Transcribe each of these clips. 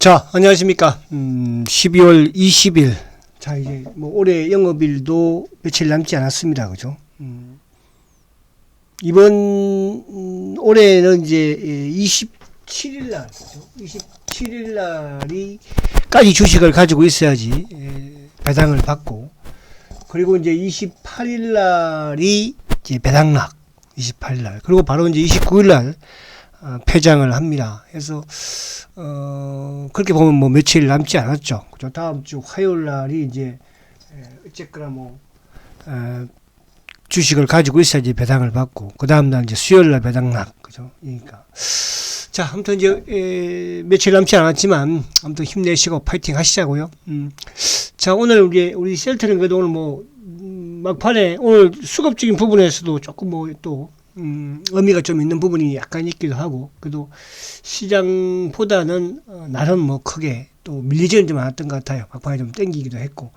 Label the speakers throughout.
Speaker 1: 자, 안녕하십니까. 12월 20일. 자, 이제 뭐 올해 영업일도 며칠 남지 않았습니다. 그죠? 이번 올해는 이제 27일 날, 그죠? 27일 날이까지 주식을 가지고 있어야지 배당을 받고, 그리고 이제 28일 날이 이제 배당락, 28일 날, 그리고 바로 이제 29일 날 폐장을 합니다. 그래서 그렇게 보면 뭐 며칠 남지 않았죠. 그죠? 다음 주 화요일 날이 이제 어쨌거나 뭐 주식을 가지고 있어야지 배당을 받고, 그 다음 날 이제 수요일 날 배당락, 그죠? 그러니까 자, 아무튼 이제 며칠 남지 않았지만 아무튼 힘내시고 파이팅 하시자고요. 자, 오늘 우리 셀트는 그래도 오늘 뭐 막판에 오늘 수급적인 부분에서도 조금 뭐 또 의미가 좀 있는 부분이 약간 있기도 하고, 그래도 시장보다는 나름 뭐 크게 또 밀리지는 좀 않았던 것 같아요. 막판에 좀 땡기기도 했고.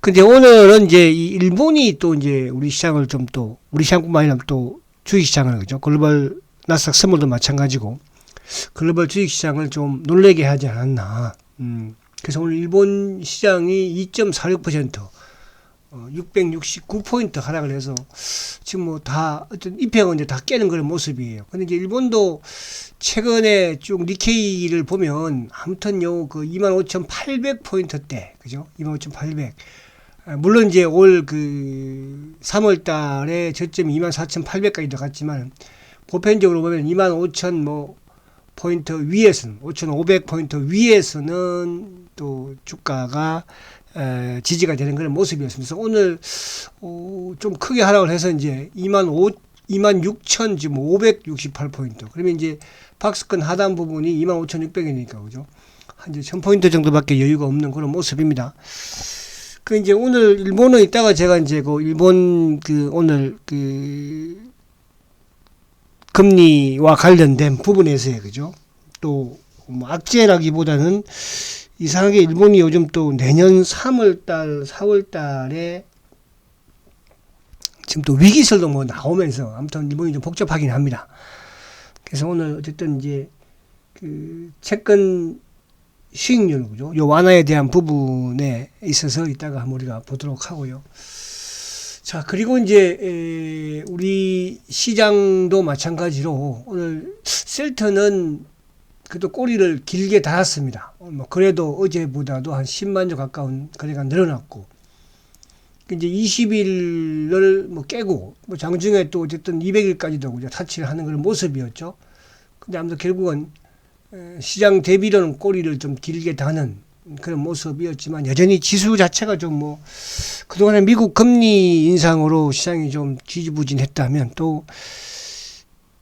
Speaker 1: 근데 오늘은 이제 이 일본이 또 이제 우리 시장을 좀 또, 우리 시장뿐만 아니라 또 주식시장을, 그죠? 글로벌 나스닥 스몰도 마찬가지고 글로벌 주식시장을 좀 놀래게 하지 않았나. 그래서 오늘 일본 시장이 2.46%, 669포인트 하락을 해서 지금 뭐 다 어떤 이평은 이제 다 깨는 그런 모습이에요. 근데 이제 일본도 최근에 쭉 니케이를 보면 아무튼요 그 25,800포인트대, 그죠? 25,800. 물론 이제 올 그 3월 달에 저점이 24,800까지도 갔지만 보편적으로 보면 25,000 뭐 포인트 위에서는, 5,500포인트 위에서는 또 주가가 지지가 되는 그런 모습이었습니다. 그래서 오늘 좀 크게 하락을 해서 이제 26,568포인트. 그러면 이제 박스권 하단 부분이 25,600이니까, 그죠? 한 이제 1000포인트 정도밖에 여유가 없는 그런 모습입니다. 그 이제 오늘 일본은 이따가 제가 이제 그 일본 그 오늘 그 금리와 관련된 부분에서요, 그죠? 또 뭐 악재라기보다는 이상하게 일본이 요즘 또 내년 3월달, 4월달에 지금 또 위기설도 뭐 나오면서 아무튼 일본이 좀 복잡하긴 합니다. 그래서 오늘 어쨌든 이제 그 채권 수익률, 그죠? 요 완화에 대한 부분에 있어서 이따가 한번 우리가 보도록 하고요. 자, 그리고 이제 우리 시장도 마찬가지로 오늘 셀트는 그래도 꼬리를 길게 달았습니다. 뭐 그래도 어제보다도 한 10만 주 가까운 거래가 늘어났고, 이제 20일을 뭐 깨고, 뭐 장중에 또 어쨌든 200일까지도 그죠? 타치를 하는 그런 모습이었죠. 근데 아무튼 결국은 시장 대비로는 꼬리를 좀 길게 다는 그런 모습이었지만, 여전히 지수 자체가 좀 뭐 그동안에 미국 금리 인상으로 시장이 좀 지지부진했다면, 또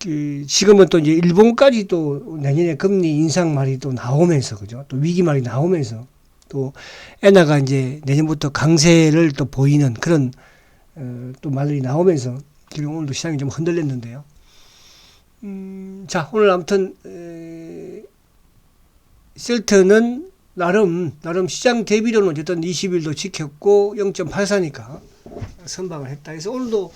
Speaker 1: 그 지금은 또 이제 일본까지 또 내년에 금리 인상 말이 또 나오면서, 그죠? 또 위기 말이 나오면서, 또 엔화가 이제 내년부터 강세를 또 보이는 그런 또 말이 나오면서 결국 오늘도 시장이 좀 흔들렸는데요. 자, 오늘 아무튼 셀트는 나름 시장 대비로는 어쨌든 20일도 지켰고 0.84니까 선방을 했다. 그래서 오늘도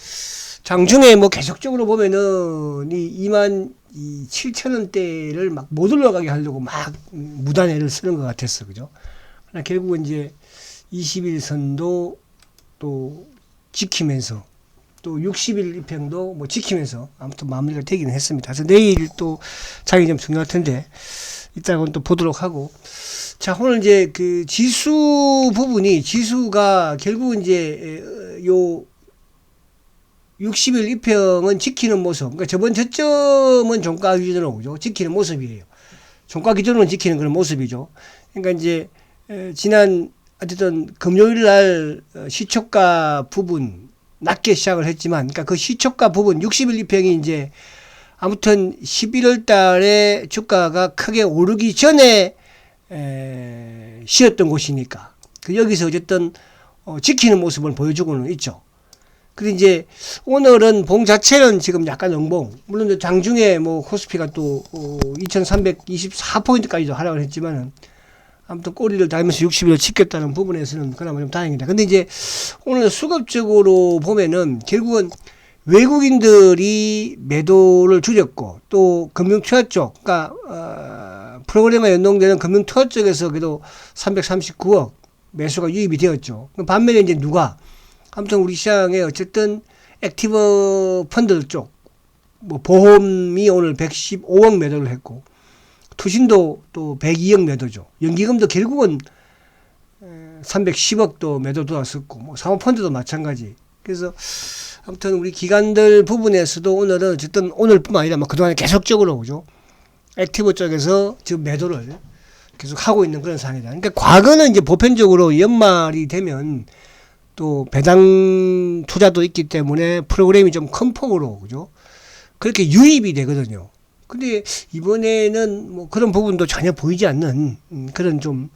Speaker 1: 장중에 뭐 계속적으로 보면은 이 27,000원대를 막 못 올라가게 하려고 막 무단애를 쓰는 것 같았어, 그죠? 그러나 결국은 이제 21선도 또 지키면서, 또 60일 입행도 뭐 지키면서 아무튼 마무리가 되기는 했습니다. 그래서 내일 또 장이 좀 중요할 텐데 이따가는 또 보도록 하고. 자, 오늘 이제 그 지수 부분이, 지수가 결국은 이제 요 60일 입평은 지키는 모습. 그러니까 저번 저점은 종가 기준으로, 그죠? 지키는 모습이에요. 종가 기준으로 지키는 그런 모습이죠. 그러니까 이제 지난 어쨌든 금요일 날 시초가 부분 낮게 시작을 했지만, 그러니까 그 시초가 부분 60일 입평이 이제 아무튼 11월 달에 주가가 크게 오르기 전에 쉬었던 곳이니까 그 여기서 어쨌든 지키는 모습을 보여주고는 있죠. 그리고 이제 오늘은 봉 자체는 지금 약간 엉봉. 물론 장중에 뭐 코스피가 또 2324포인트까지도 하락을 했지만은 아무튼 꼬리를 달면서 60일을 지켰다는 부분에서는 그나마 좀 다행이다. 근데 이제 오늘 수급적으로 보면은 결국은 외국인들이 매도를 줄였고, 또 금융투자 쪽, 그러니까 프로그램과 연동되는 금융 투자 쪽에서 그래도 339억 매수가 유입이 되었죠. 반면에 이제 아무튼 우리 시장에 어쨌든 액티브 펀드 쪽, 뭐 보험이 오늘 115억 매도를 했고, 투신도 또 102억 매도죠. 연기금도 결국은 310억도 매도 들어왔었고, 뭐 사모펀드도 마찬가지. 그래서 아무튼 우리 기관들 부분에서도 오늘은 어쨌든 오늘뿐만 아니라 그동안에 계속적으로 그죠, 액티브 쪽에서 지금 매도를 계속 하고 있는 그런 상황이다. 그러니까 과거는 이제 보편적으로 연말이 되면 또 배당 투자도 있기 때문에 프로그램이 좀 큰 폭으로 그죠, 그렇게 유입이 되거든요. 근데 이번에는 뭐 그런 부분도 전혀 보이지 않는 그런 좀,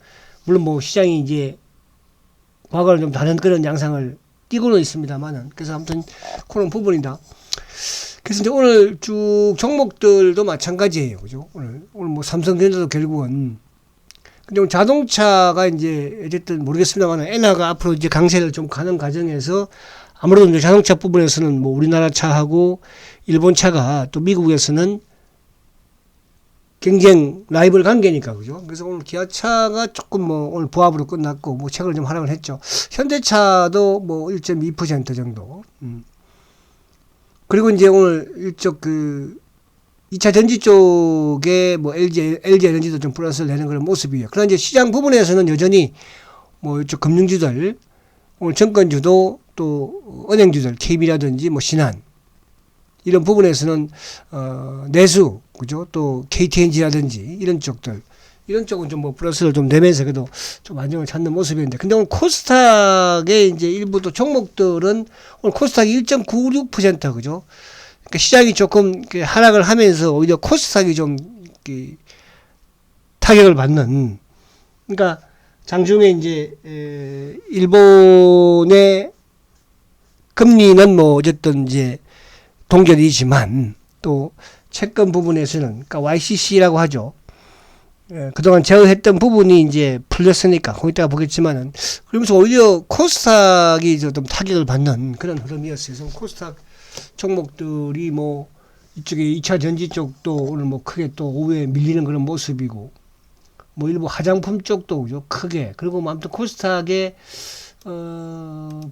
Speaker 1: 물론 뭐 시장이 이제 과거랑 좀 다른 그런 양상을 띄고는 있습니다만은, 그래서 아무튼 그런 부분이다. 그래서 이제 오늘 쭉 종목들도 마찬가지예요. 그죠? 오늘 뭐 삼성전자도 결국은, 근데 오늘 자동차가 이제 어쨌든 모르겠습니다만 엔화가 앞으로 이제 강세를 좀 가는 과정에서 아무래도 이제 자동차 부분에서는 뭐 우리나라 차하고 일본 차가 또 미국에서는 경쟁 라이벌 관계니까 그죠. 그래서 오늘 기아차가 조금 뭐 오늘 보합으로 끝났고 뭐 최근에 좀 하락을 했죠. 현대차도 뭐 1.2% 정도. 그리고 이제 오늘 일적 2차 전지 쪽에 뭐 LG 에너지도 좀 플러스를 내는 그런 모습이에요. 그러나 이제 시장 부분에서는 여전히 뭐 이쪽 금융주들, 오늘 정권주도 또 은행주들, KB라든지 뭐 신한, 이런 부분에서는 내수, 그죠? 또 KTNG라든지 이런 쪽은 좀 뭐 플러스를 좀 내면서 그래도 좀 안정을 찾는 모습인데, 근데 오늘 코스닥의 이제 일부 또 종목들은 오늘 코스닥이 1.96% 그죠? 그러니까 시장이 조금 하락을 하면서 오히려 코스닥이 좀 타격을 받는, 그러니까 장중에 이제 일본의 금리는 뭐 어쨌든 이제 동결이지만 또 채권 부분에서는, 그러니까 YCC라고 하죠. 그동안 제어했던 부분이 이제 풀렸으니까 거기다가 보겠지만은, 그러면서 오히려 코스닥이 좀 타격을 받는 그런 흐름이었어요. 그래서 코스닥 종목들이 뭐 이쪽에 2차 전지 쪽도 오늘 뭐 크게 또 오후에 밀리는 그런 모습이고, 뭐 일부 화장품 쪽도 그죠, 크게. 그리고 뭐 아무튼 코스닥의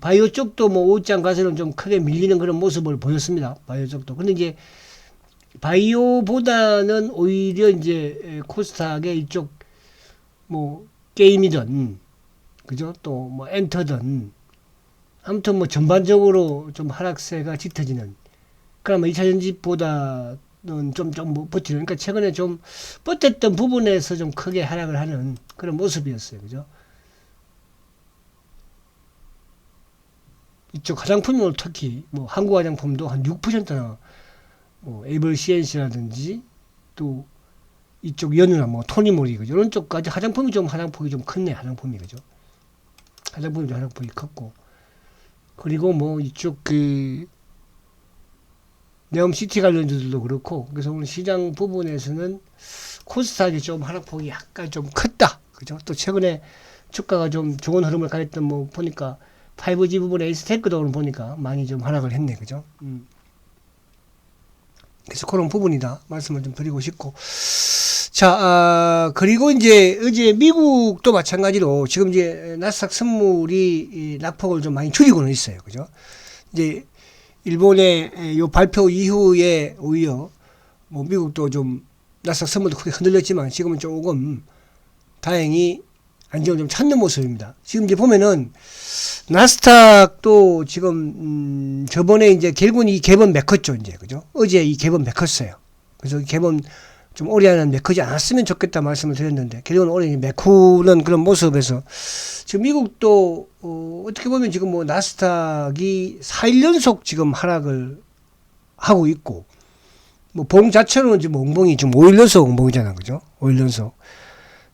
Speaker 1: 바이오 쪽도 뭐 오후장 가서는 좀 크게 밀리는 그런 모습을 보였습니다. 바이오 쪽도. 근데 이제 바이오보다는 오히려 이제 코스닥의 이쪽 뭐 게임이든 그죠, 또 뭐 엔터든 아무튼 뭐 전반적으로 좀 하락세가 짙어지는, 그러면 2차 전지보다는 좀 뭐 버티는, 그러니까 최근에 좀 버텼던 부분에서 좀 크게 하락을 하는 그런 모습이었어요. 그죠? 이쪽 화장품은 특히 뭐 한국 화장품도 한 6%나 뭐 에이블 CNC라든지 또 이쪽 연유나 뭐 토니모리 그죠, 이런 쪽까지 하장품이 좀 컸네. 화장품이 그죠, 화장품이 좀 하락폭이 컸고, 그리고 뭐 이쪽 네옴시티 관련주들도 그렇고, 그래서 오늘 시장 부분에서는 코스닥이 좀 하락폭이 약간 좀 컸다. 그죠? 또 최근에 주가가 좀 좋은 흐름을 가졌던 뭐 보니까 5G 부분에 에이스테크도 오늘 보니까 많이 좀 하락을 했네. 그죠? 그래서 그런 부분이다 말씀을 좀 드리고 싶고, 자, 그리고 이제 어제 미국도 마찬가지로 지금 이제 나스닥 선물이 낙폭을 좀 많이 줄이고는 있어요. 그죠? 이제 일본의 요 발표 이후에 오히려 뭐 미국도 좀 나스닥 선물도 크게 흔들렸지만 지금은 조금 다행히 안정을 좀 찾는 모습입니다. 지금 이제 보면은 나스닥도 지금 저번에 이제 결국은 이 갭은 메꿨죠. 이제 그죠? 어제 이 갭은 메꿨어요. 그래서 이 갭은 좀 오래 안은 메꾸지 않았으면 좋겠다 말씀을 드렸는데, 결국은 오래 메꾸는 그런 모습에서 지금 미국도 어떻게 보면 지금 뭐 나스닥이 4일 연속 지금 하락을 하고 있고, 뭐 봉 자체로는 지금 옹봉이 지금 5일 연속 옹봉이잖아. 그죠? 5일 연속.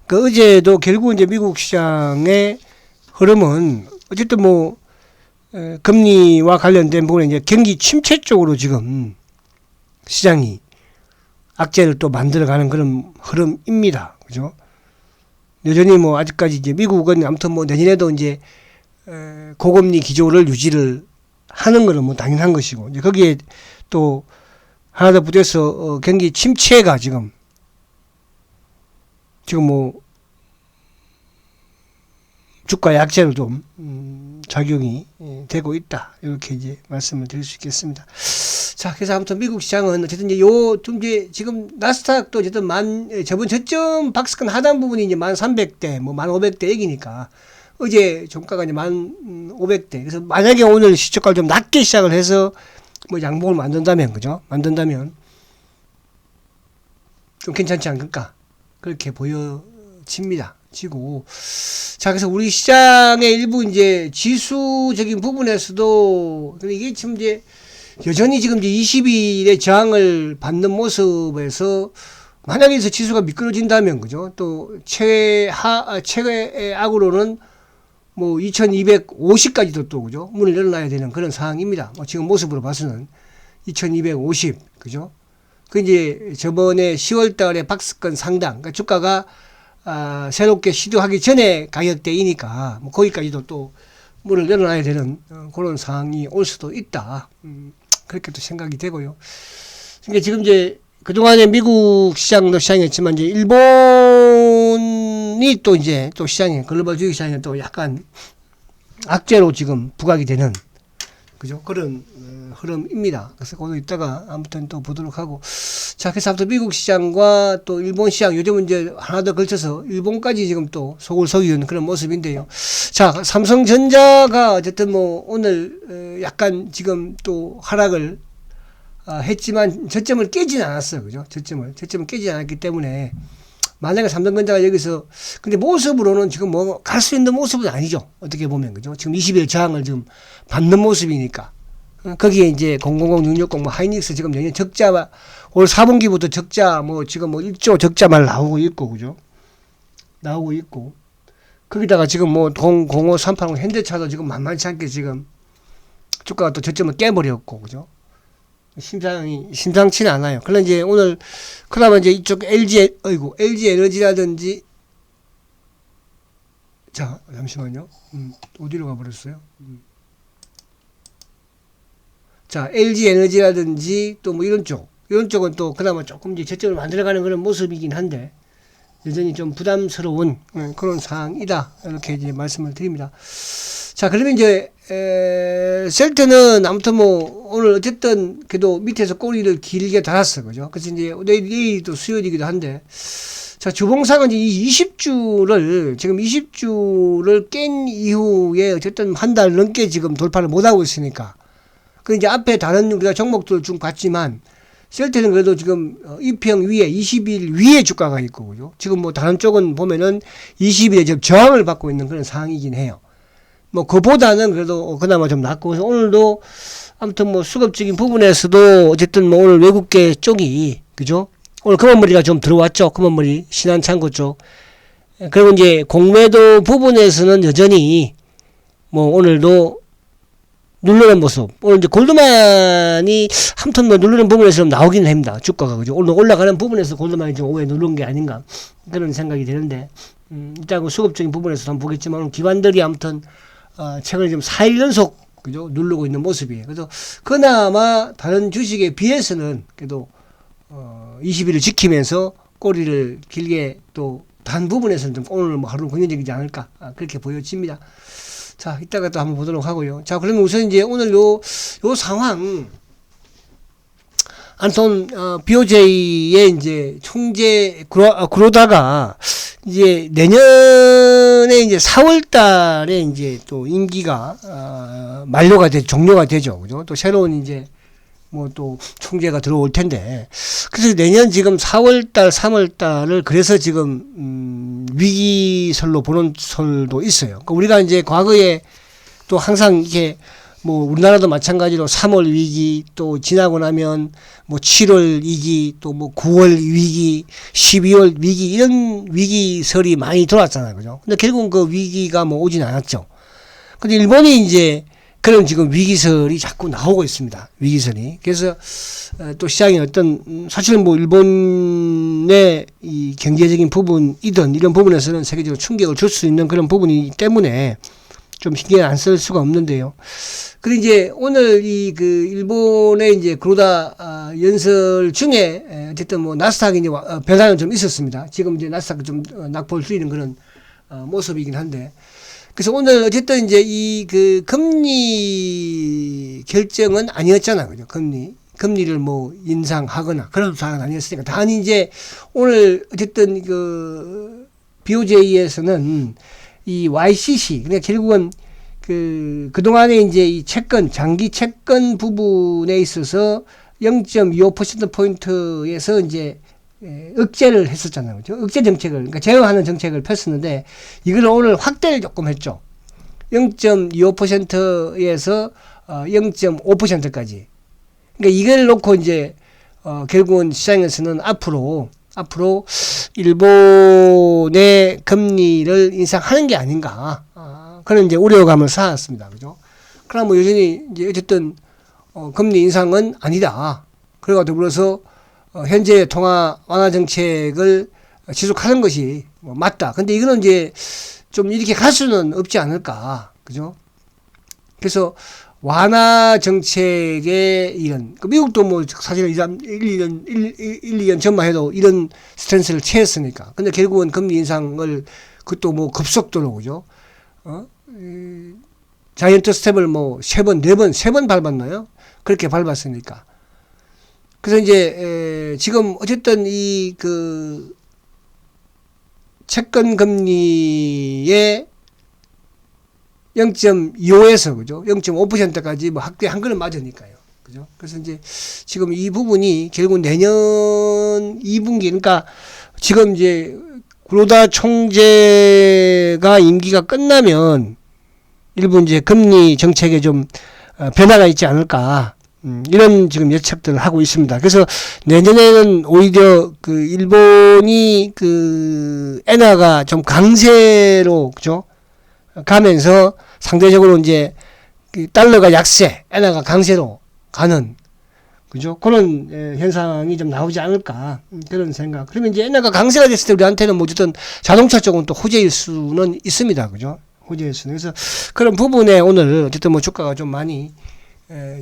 Speaker 1: 그 어제도 결국 이제 미국 시장의 흐름은 어쨌든 뭐 금리와 관련된 부분에 이제 경기 침체 쪽으로 지금 시장이 악재를 또 만들어가는 그런 흐름입니다. 그죠? 여전히 뭐 아직까지 이제 미국은 아무튼 뭐 내년에도 이제 고금리 기조를 유지를 하는 거는 뭐 당연한 것이고, 이제 거기에 또 하나 더 붙여서 경기 침체가 지금 지금 뭐 주가 약세로 좀 작용이 되고 있다. 이렇게 이제 말씀을 드릴 수 있겠습니다. 자, 그래서 아무튼 미국 시장은 어쨌든 이제 이제 지금 나스닥도 어쨌든 저번 저점 박스권 하단 부분이 이제 1300대, 뭐 1500대 얘기니까 어제 종가가 이제 1500대. 그래서 만약에 오늘 시초가를 좀 낮게 시작을 해서 뭐 양봉을 만든다면, 그죠? 만든다면 좀 괜찮지 않을까? 그렇게 보여집니다. 지고. 자, 그래서 우리 시장의 일부 이제 지수적인 부분에서도 이게 지금 이제 여전히 지금 이제 20일의 저항을 받는 모습에서 만약에 지수가 미끄러진다면, 그죠? 또 최악으로는 뭐 2250까지도 또, 그죠? 문을 열어놔야 되는 그런 상황입니다. 지금 모습으로 봐서는 2250, 그죠? 그 이제 저번에 10월 달에 박스권 상당, 그러니까 주가가 새롭게 시도하기 전에 가격대이니까 뭐 거기까지도 또 문을 열어놔야 되는 그런 상황이 올 수도 있다. 그렇게 또 생각이 되고요. 그러니까 지금 이제 그동안에 미국 시장도 시장이었지만 이제 일본이 또 이제 또 시장에 글로벌 주식 시장에 또 약간 악재로 지금 부각이 되는, 그죠? 그런 흐름입니다. 그래서 그거 이따가 아무튼 또 보도록 하고. 자, 그래서 아무튼 미국 시장과 또 일본 시장, 요즘은 이제 하나 더 걸쳐서 일본까지 지금 또 속을 속이는 그런 모습인데요. 자, 삼성전자가 어쨌든 뭐 오늘 약간 지금 또 하락을 했지만 저점을 깨지는 않았어요. 그죠? 저점을 깨지지 않았기 때문에 만약에 삼성전자가 여기서, 근데 모습으로는 지금 뭐 갈 수 있는 모습은 아니죠. 어떻게 보면, 그죠? 지금 20일 저항을 지금 받는 모습이니까. 거기에 이제 000660 뭐 하이닉스 지금 내년 적자, 올 4분기부터 적자 뭐 지금 뭐 1조 적자만 나오고 있고, 그죠? 나오고 있고. 거기다가 지금 뭐 00538 현대차도 지금 만만치 않게 지금 주가가 또 저점을 깨버렸고, 그죠? 심상치는 않아요. 그러나 이제 오늘, 그나마 이제 이쪽 LG 에너지라든지, 자, 잠시만요. 어디로 가버렸어요? 자, LG 에너지라든지 또 뭐 이런 쪽은 또 그나마 조금 이제 저점을 만들어가는 그런 모습이긴 한데, 여전히 좀 부담스러운 그런 상황이다. 이렇게 이제 말씀을 드립니다. 자, 그러면 이제, 셀트는 아무튼 뭐, 오늘 어쨌든 그래도 밑에서 꼬리를 길게 달았어. 그죠? 그래서 이제 내일도 수요일이기도 한데, 자, 주봉상은 이제 이 20주를, 지금 20주를 깬 이후에 어쨌든 한 달 넘게 지금 돌파를 못하고 있으니까, 그 이제 앞에 다른 우리가 종목들 좀 봤지만, 셀트는 그래도 지금 2평 위에 20일 위에 주가가 있고, 그죠? 지금 뭐 다른 쪽은 보면은 20일에 지금 저항을 받고 있는 그런 상황이긴 해요. 뭐 그보다는 그래도 그나마 좀 낫고, 그래서 오늘도 아무튼 뭐 수급적인 부분에서도 어쨌든 뭐 오늘 외국계 쪽이, 그죠? 오늘 금원머리가 좀 들어왔죠. 금원머리 신한창고 쪽. 그리고 이제 공매도 부분에서는 여전히 뭐 오늘도 누르는 모습. 오늘 이제 골드만이 한턴 뭐 누르는 부분에서 좀 나오긴 합니다. 주가가, 그죠? 오늘 올라가는 부분에서 골드만이 좀 오해 누른 게 아닌가. 그런 생각이 드는데, 일단 그 수급적인 부분에서 한번 보겠지만, 오늘 기관들이 아무튼, 최근에 지금 4일 연속, 그죠? 누르고 있는 모습이에요. 그래서 그나마 다른 주식에 비해서는 그래도, 20일을 지키면서 꼬리를 길게 또, 단 부분에서는 좀 오늘 뭐 하루 긍정적이지 않을까. 그렇게 보여집니다. 자, 이따가 또 한번 보도록 하고요. 자, 그러면 우선 이제 오늘 요 상황, 안톤, BOJ의 이제 총재, 그러다가, 이제 내년에 이제 4월 달에 이제 또 임기가, 종료가 되죠. 그죠? 또 새로운 이제, 뭐 또 총재가 들어올 텐데. 그래서 내년 지금 4월 달, 3월 달을 그래서 지금, 위기설로 보는 설도 있어요. 그러니까 우리가 이제 과거에 또 항상 이렇게 뭐 우리나라도 마찬가지로 3월 위기, 또 지나고 나면 뭐 7월 위기, 또 뭐 9월 위기, 12월 위기, 이런 위기설이 많이 돌았잖아요. 그죠? 근데 결국은 그 위기가 뭐 오진 않았죠. 근데 일본이 이제 그런 지금 위기설이 자꾸 나오고 있습니다. 위기설이. 그래서 또 시장에 어떤, 사실은 뭐 일본의 이 경제적인 부분이든 이런 부분에서는 세계적으로 충격을 줄 수 있는 그런 부분이기 때문에 좀 신경 안 쓸 수가 없는데요. 그리고 이제 오늘 이 그 일본의 이제 그로다 연설 중에 어쨌든 뭐 나스닥이 이제 변화는 좀 있었습니다. 지금 이제 나스닥 좀 낙폭을 줄이는 그런 모습이긴 한데, 그래서 오늘 어쨌든 이제 이 그 금리 결정은 아니었잖아, 그죠? 금리를 뭐 인상하거나 그런 사항은 아니었으니까. 단지 이제 오늘 어쨌든 그 BOJ에서는 이 YCC, 그러니까 결국은 그동안에 이제 이 채권, 장기 채권 부분에 있어서 0.25%포인트에서 이제 억제를 했었잖아요. 그죠? 억제 정책을, 그러니까 제어하는 정책을 폈었는데, 이걸 오늘 확대를 조금 했죠. 0.25%에서 0.5%까지. 그러니까 이걸 놓고 이제, 결국은 시장에서는 앞으로 일본의 금리를 인상하는 게 아닌가. 그런 이제 우려감을 쌓았습니다. 그죠? 그러나 뭐 여전히 이제 어쨌든, 금리 인상은 아니다. 그러고 더불어서, 현재 통화 완화 정책을 지속하는 것이 뭐 맞다. 근데 이거는 이제 좀 이렇게 갈 수는 없지 않을까. 그죠? 그래서 완화 정책의 이런, 미국도 뭐 사실 1-2년 전만 해도 이런 스탠스를 취했으니까. 근데 결국은 금리 인상을 그것도 뭐 급속도로, 그죠? 자이언트 스텝을 뭐 3번, 4번, 3번 밟았나요? 그렇게 밟았으니까. 그래서 이제 지금 어쨌든 이 그 채권 금리의 0.25에서 그죠? 0.5%까지 뭐 확대한 거는 맞으니까요. 그죠? 그래서 이제 지금 이 부분이 결국 내년 2분기, 그러니까 지금 이제 구로다 총재가 임기가 끝나면 일부 이제 금리 정책에 좀 변화가 있지 않을까. 이런 지금 예측들을 하고 있습니다. 그래서 내년에는 오히려 그 일본이 그 엔화가 좀 강세로, 그죠? 가면서 상대적으로 이제 그 달러가 약세, 엔화가 강세로 가는, 그죠? 그런 현상이 좀 나오지 않을까. 그런 생각. 그러면 이제 엔화가 강세가 됐을 때 우리한테는 뭐 어쨌든 자동차 쪽은 또 호재일 수는 있습니다. 그죠? 호재일 수는. 그래서 그런 부분에 오늘 어쨌든 뭐 주가가 좀 많이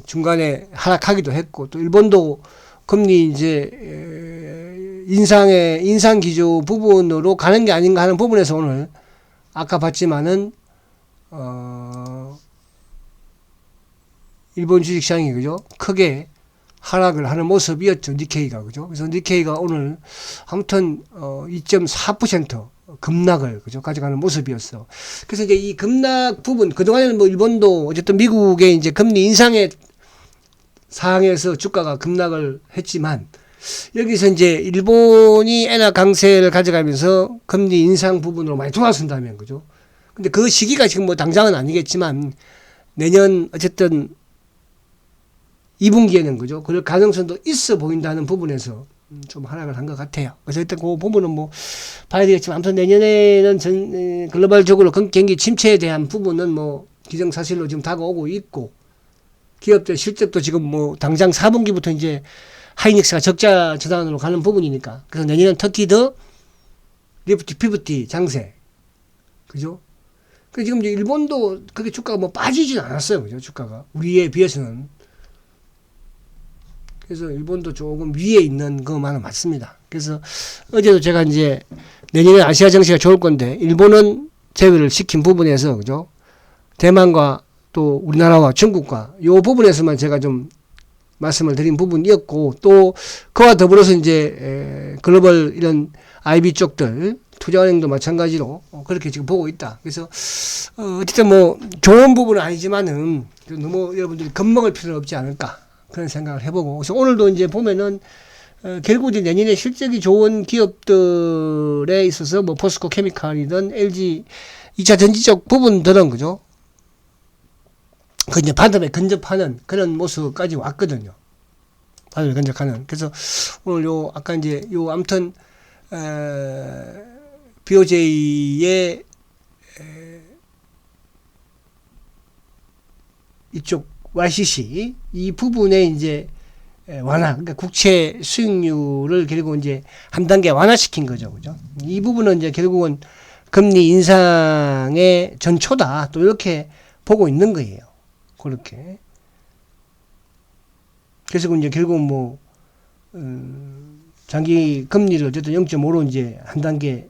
Speaker 1: 중간에 하락하기도 했고, 또 일본도 금리 이제 인상 기조 부분으로 가는 게 아닌가 하는 부분에서 오늘 아까 봤지만은 일본 주식시장이, 그죠? 크게 하락을 하는 모습이었죠. 니케이가, 그죠? 그래서 니케이가 오늘 아무튼 2.4% 급락을, 그죠? 가져가는 모습이었어. 그래서 이제 이 급락 부분, 그동안에는 뭐 일본도 어쨌든 미국의 이제 금리 인상의 상황에서 주가가 급락을 했지만, 여기서 이제 일본이 엔화 강세를 가져가면서 금리 인상 부분으로 많이 돌아선다면, 그죠? 근데 그 시기가 지금 뭐 당장은 아니겠지만, 내년 어쨌든 2분기에는, 그죠? 그럴 가능성도 있어 보인다는 부분에서 좀 하락을 한 것 같아요. 그래서 일단 그 부분은 뭐 봐야 되겠지만, 아무튼 내년에는 글로벌적으로 경기 침체에 대한 부분은 뭐 기정사실로 지금 다가오고 있고, 기업들 실적도 지금 뭐 당장 4분기부터 이제 하이닉스가 적자 저단으로 가는 부분이니까. 그래서 내년은 특히 더 리프티 피프티 장세. 그죠? 그 지금 이제 일본도 그게 주가가 뭐 빠지진 않았어요. 그죠? 주가가. 우리에 비해서는. 그래서 일본도 조금 위에 있는 것만은 맞습니다. 그래서 어제도 제가 이제 내년에 아시아 정시가 좋을 건데, 일본은 제외를 시킨 부분에서, 그죠? 대만과 또 우리나라와 중국과 요 부분에서만 제가 좀 말씀을 드린 부분이었고, 또 그와 더불어서 이제 글로벌 이런 IB 쪽들 투자은행도 마찬가지로 그렇게 지금 보고 있다. 그래서 어쨌든 뭐 좋은 부분은 아니지만은 너무 여러분들이 겁먹을 필요는 없지 않을까, 그런 생각을 해보고, 그래서 오늘도 이제 보면은 결국 이제 내년에 실적이 좋은 기업들에 있어서 뭐 포스코 케미칼이든 LG 2차 전지 쪽 부분들은, 그죠? 그 이제 반도체 근접하는 그런 모습까지 왔거든요. 반도체 근접하는. 그래서 오늘 요 아까 이제 요 아무튼 BOJ의 이쪽 YCC 이 부분에 이제 완화, 그러니까 국채 수익률을 결국 이제 한 단계 완화시킨 거죠, 그죠? 이 부분은 이제 결국은 금리 인상의 전초다. 또 이렇게 보고 있는 거예요. 그렇게. 그래서 이제 결국 뭐, 장기 금리를 어쨌든 0.5로 이제 한 단계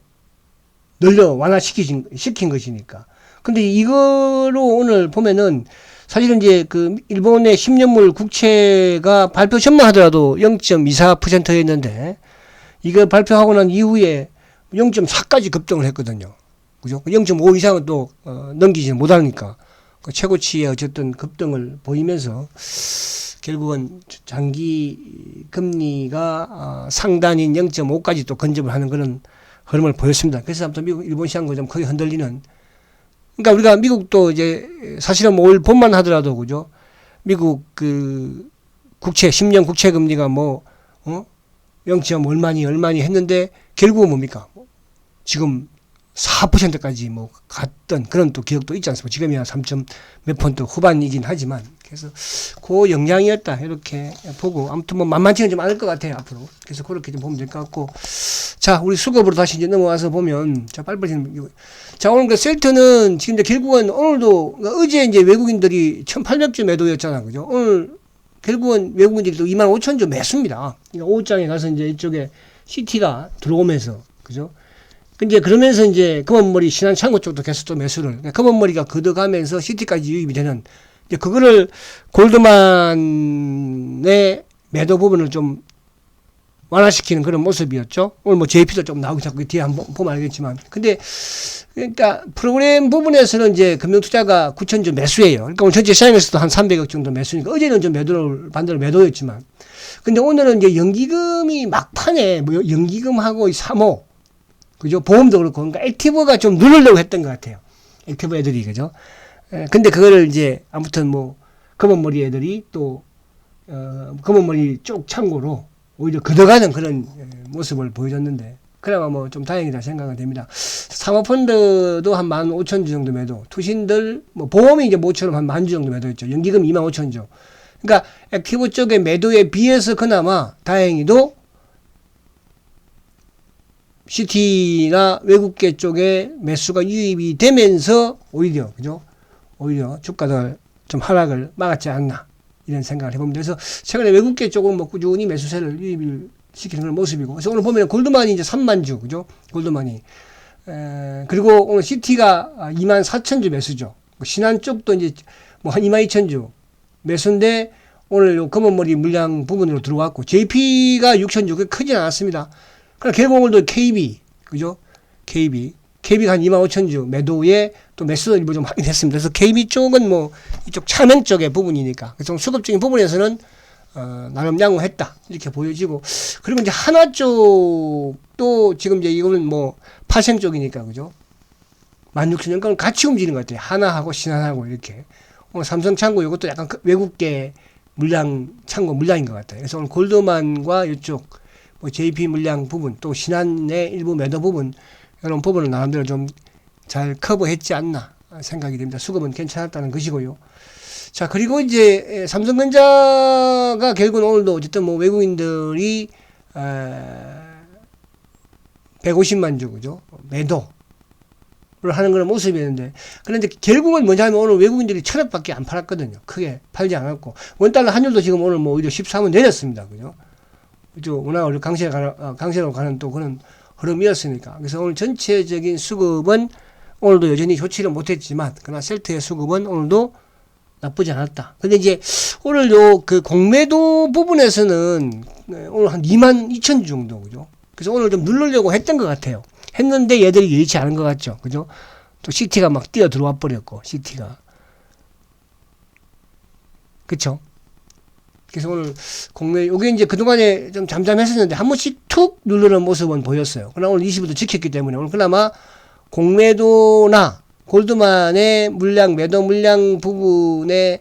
Speaker 1: 시킨 것이니까. 근데 이거로 오늘 보면은 사실은 이제 그 일본의 10년물 국채가 발표 전만 하더라도 0.24%였는데 이거 발표하고 난 이후에 0.4까지 급등을 했거든요. 그죠? 0.5 이상은 또 넘기지 못하니까 그 최고치의 어쨌든 급등을 보이면서 결국은 장기 금리가 상단인 0.5까지 또 근접을 하는 그런 흐름을 보였습니다. 그래서 아무튼 미국, 일본 시장도 좀 크게 흔들리는. 그러니까 우리가 미국도 이제 사실은 뭐 올 봄만 하더라도 그죠? 미국 그 국채 10년 국채 금리가 뭐 0. 얼마니 했는데 결국은 뭡니까? 지금 4%까지 뭐 갔던 그런 또 기억도 있지 않습니까? 지금이야 3몇 %% 후반이긴 하지만 그래서 그 영향이었다 이렇게 보고 아무튼 뭐 만만치는 좀 않을 것 같아요 앞으로. 그래서 그렇게 좀 보면 될 것 같고 자 우리 수급으로 다시 이제 넘어와서 보면 자 빨리빨리 자 오늘 그 셀트는 지금 이제 결국은 오늘도 어제 이제 외국인들이 1,800주 매도였잖아 그죠? 오늘 결국은 외국인들이 또 25,000주 매수입니다. 그러니까 오후장에 가서 이제 이쪽에 CT가 들어오면서 그죠? 근데 그러면서 이제 검은머리 신한창고 쪽도 계속 또 매수를 그러니까 검은머리가 걷어가면서 CT까지 유입이 되는 이제 그거를 골드만의 매도 부분을 좀 완화시키는 그런 모습이었죠. 오늘 뭐 JP도 좀 나오기 자꾸 뒤에 한번 보면 알겠지만 근데 그러니까 프로그램 부분에서는 이제 금융투자가 9,000주 매수예요. 그러니까 오늘 전체 시장에서도 한 300억 정도 매수니까 어제는 좀 반대로 매도였지만 근데 오늘은 이제 연기금이 막판에 뭐 연기금하고 3호 그죠? 보험도 그렇고, 그러니까 액티브가 좀 누르려고 했던 것 같아요. 액티브 애들이, 그죠? 근데 그거를 이제, 아무튼 뭐, 검은머리 애들이 또, 검은머리 쪽 참고로 오히려 걷어가는 그런 모습을 보여줬는데, 그나마 뭐 좀 다행이다 생각은 됩니다. 사모펀드도 한 15,000주 정도 매도, 투신들, 뭐, 보험이 이제 모처럼 한 10,000주 정도 매도했죠. 연기금 25,000주. 그러니까, 액티브 쪽의 매도에 비해서 그나마 다행히도 CT나 외국계 쪽에 매수가 유입이 되면서 오히려 그죠? 오히려 주가들 좀 하락을 막았지 않나 이런 생각을 해봅니다. 그래서 최근에 외국계 쪽은 뭐 꾸준히 매수세를 유입을 시키는 그런 모습이고 그래서 오늘 보면 골드만이 이제 3만 주 그죠? 골드만이 그리고 오늘 CT가 24,000주 매수죠. 신한 쪽도 이제 뭐 한 22,000주 매수인데 오늘 요 검은머리 물량 부분으로 들어왔고 JP가 6,000주 그 크진 않았습니다. 그러니까 결국 오늘도 KB, 그죠? KB가 한 25,000주 매도에 또 매수도 일부 좀 하긴 했습니다. 그래서 KB 쪽은 뭐 이쪽 차명 쪽의 부분이니까. 그래서 수급적인 부분에서는, 나름 양호했다. 이렇게 보여지고. 그리고 이제 하나 쪽도 지금 이제 이거는 뭐 파생 쪽이니까, 그죠? 16,000원 같이 움직이는 것 같아요. 하나하고 신한하고 이렇게. 오늘 삼성창고 이것도 약간 외국계 물량인 것 같아요. 그래서 오늘 골드만과 이쪽 뭐 JP 물량 부분 또 신한의 일부 매도 부분 이런 부분을 나름대로 좀 잘 커버했지 않나 생각이 됩니다. 수급은 괜찮았다는 것이고요. 자 그리고 이제 삼성전자가 결국은 오늘도 어쨌든 뭐 외국인들이 150만 주 그죠 매도를 하는 그런 모습이었는데 그런데 결국은 뭐냐면 오늘 외국인들이 1,000억밖에 안 팔았거든요. 크게 팔지 않았고 원달러 환율도 지금 오늘 뭐 오히려 13원 내렸습니다. 그죠? 그죠? 워낙 강세로 가는 또 그런 흐름이었으니까. 그래서 오늘 전체적인 수급은 오늘도 여전히 좋지는 못했지만, 그러나 셀트의 수급은 오늘도 나쁘지 않았다. 근데 이제 오늘 그 공매도 부분에서는 오늘 한 22,000주 정도, 그죠? 그래서 오늘 좀 누르려고 했던 것 같아요. 했는데 얘들이 여의치 않은 것 같죠. 그죠? 또 CT가 막 뛰어 들어와 버렸고, CT가. 그쵸? 그래서 오늘 공매, 요게 이제 그동안에 좀 잠잠했었는데 한 번씩 툭 누르는 모습은 보였어요. 그러나 오늘 20일도 지켰기 때문에 오늘 그나마 공매도나 골드만의 매도 물량 부분에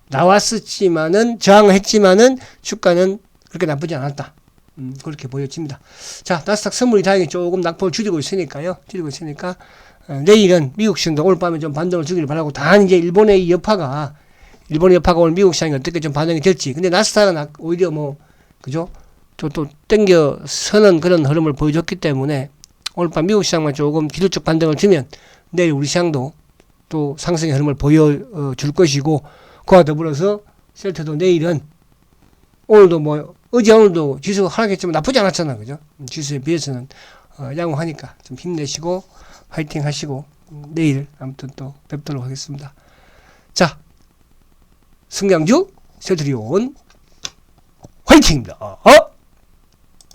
Speaker 1: 나왔었지만은, 저항을 했지만은 주가는 그렇게 나쁘지 않았다. 그렇게 보여집니다. 자, 나스닥 선물이 다행히 조금 낙폭을 줄이고 있으니까요. 내일은 미국 시장도 오늘 밤에 좀 반등을 주기를 바라고, 단 이제 일본의 여파가 오늘 미국 시장이 어떻게 좀 반응이 될지. 근데 나스닥은 오히려 뭐, 그죠? 또 땡겨 서는 그런 흐름을 보여줬기 때문에 오늘 밤 미국 시장만 조금 기술적 반등을 주면 내일 우리 시장도 또 상승의 흐름을 보여줄 것이고, 그와 더불어서 셀트도 내일은 오늘도 뭐 어제 오늘도 지수가 하락했지만 나쁘지 않았잖아, 그죠? 지수에 비해서는 양호하니까 좀 힘내시고 화이팅 하시고 내일 아무튼 또 뵙도록 하겠습니다. 자, 승강주 셀트리온 화이팅입니다.